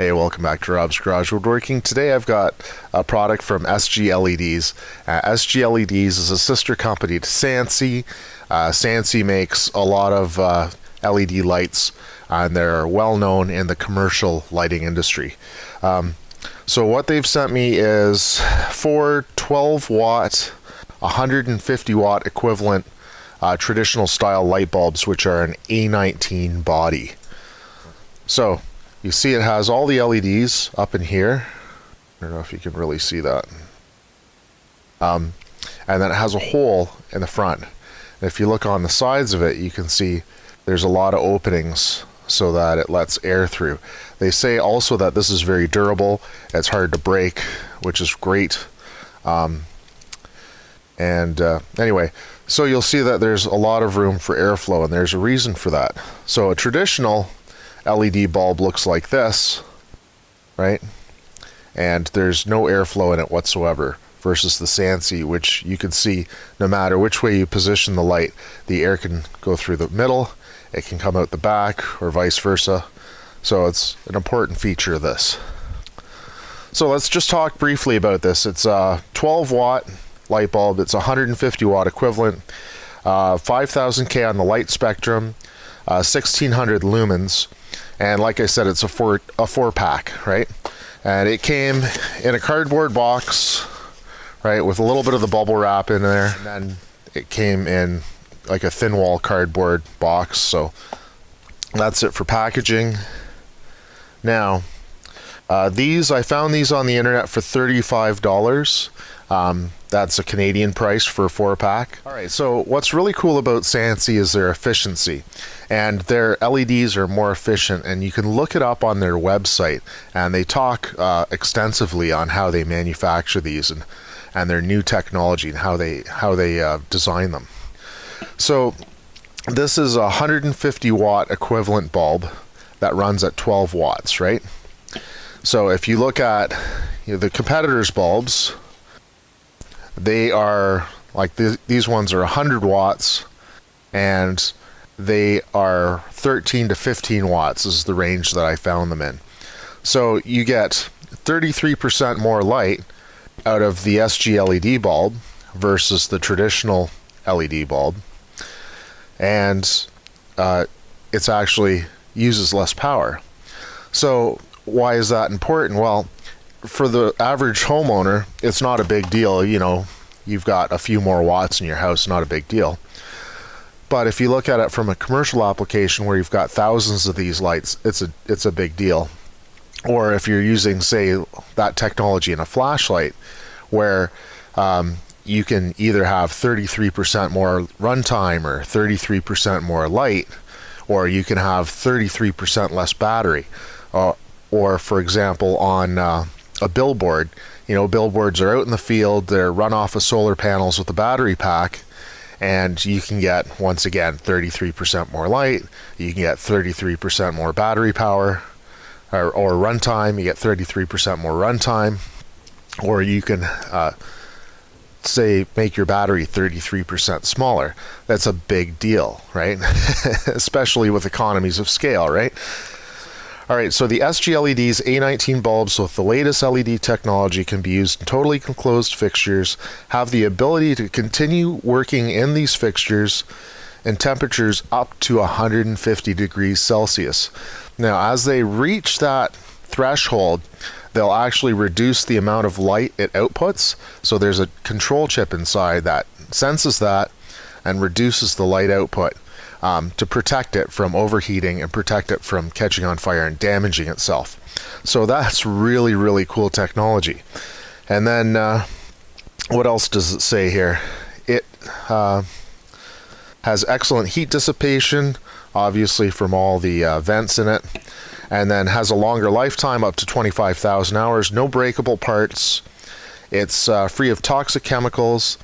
Hey, welcome back to Rob's Garage Woodworking. Today I've got a product from SGLEDs. SGLEDs is a sister company to Sansi. Sansi makes a lot of LED lights, and they're well known in the commercial lighting industry. So what they've sent me is 4 12-watt, 150-watt equivalent traditional style light bulbs, which are an A19 body. So you see it has all the LEDs up in here. I don't know if you can really see that. And then it has a hole in the front. And if you look on the sides of it, you can see there's a lot of openings so that it lets air through. They say also that this is very durable. It's hard to break, which is great. Anyway, so you'll see that there's a lot of room for airflow, and there's a reason for that. So a traditional LED bulb looks like this, right? And there's no airflow in it whatsoever, versus the Sansi, which you can see no matter which way you position the light, the air can go through the middle, it can come out the back, or vice versa. So it's an important feature of this. So let's just talk briefly about this. It's a 12-watt light bulb. It's 150-watt equivalent, 5,000 K on the light spectrum, 1,600 lumens. And like I said, it's a four pack, right? And it came in a cardboard box, right, with a little bit of the bubble wrap in there. And then it came in like a thin wall cardboard box. So that's it for packaging. Now, I found these on the internet for $35. That's a Canadian price for a 4-pack. All right, so what's really cool about Sansi is their efficiency, and their LEDs are more efficient, and you can look it up on their website, and they talk extensively on how they manufacture these and their new technology and how they design them. So this is a 150-watt equivalent bulb that runs at 12 watts, right? So if you look at the competitors' bulbs, they are like these ones are 100 watts, and they are 13 to 15 watts is the range that I found them in. So you get 33% more light out of the SGLED bulb versus the traditional LED bulb, and it's actually uses less power. So why is that important? Well, for the average homeowner, it's not a big deal. You know, you've got a few more watts in your house, not a big deal. But if you look at it from a commercial application where you've got thousands of these lights, it's a big deal. Or if you're using, say, that technology in a flashlight, where you can either have 33% more runtime or 33% more light, or you can have 33% less battery. Or for example, on a billboard, billboards are out in the field, they're run off of solar panels with a battery pack, and you can get, once again, 33% more light, you can get 33% more battery power, or runtime, you get 33% more runtime, or you can say make your battery 33% smaller. That's a big deal, right? Especially with economies of scale, right? All right, so the SGLED's A19 bulbs with the latest LED technology can be used in totally enclosed fixtures, have the ability to continue working in these fixtures in temperatures up to 150 degrees Celsius. Now, as they reach that threshold, they'll actually reduce the amount of light it outputs. So there's a control chip inside that senses that and reduces the light output, to protect it from overheating and protect it from catching on fire and damaging itself. So that's really, really cool technology. And then what else does it say here? It has excellent heat dissipation, obviously from all the vents in it, and then has a longer lifetime, up to 25,000 hours, no breakable parts. It's free of toxic chemicals,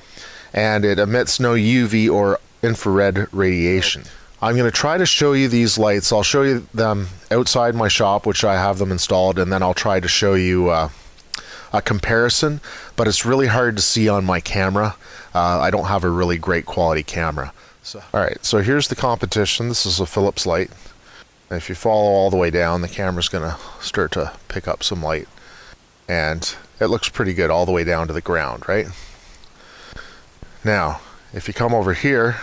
and it emits no UV or infrared radiation. I'm going to try to show you these lights. I'll show you them outside my shop, which I have them installed, and then I'll try to show you a comparison, but it's really hard to see on my camera. I don't have a really great quality camera. All right, so here's the competition. This is a Philips light. And if you follow all the way down, the camera's going to start to pick up some light. And it looks pretty good all the way down to the ground, right? Now, if you come over here,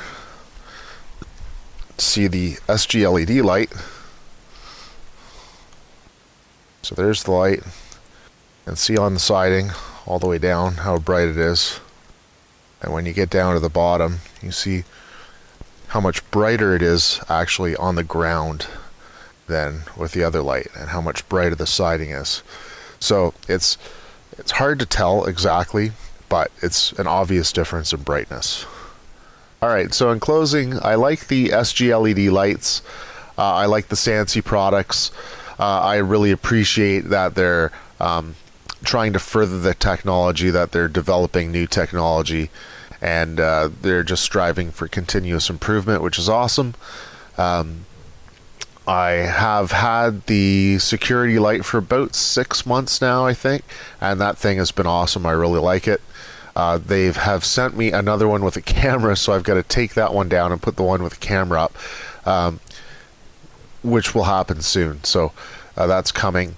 see the SGLED light. So there's the light. And see on the siding all the way down how bright it is. And when you get down to the bottom, you see how much brighter it is actually on the ground than with the other light, and how much brighter the siding is. So it's hard to tell exactly, but it's an obvious difference in brightness. Alright, so in closing, I like the SGLED lights. I like the Sansi products. I really appreciate that they're trying to further the technology, that they're developing new technology, and they're just striving for continuous improvement, which is awesome. I have had the security light for about 6 months now, I think, and that thing has been awesome. I really like it. They have sent me another one with a camera, so I've got to take that one down and put the one with the camera up, which will happen soon. So that's coming.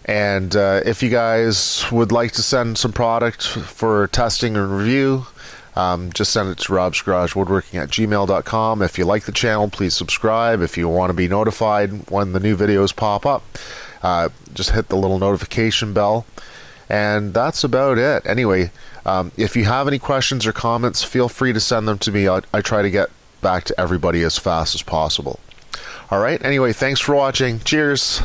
And if you guys would like to send some product for testing and review, just send it to robsgaragewoodworking@gmail.com. If you like the channel, please subscribe. If you want to be notified when the new videos pop up, just hit the little notification bell. And that's about it. Anyway, if you have any questions or comments, feel free to send them to me. I try to get back to everybody as fast as possible. Alright, anyway, thanks for watching. Cheers!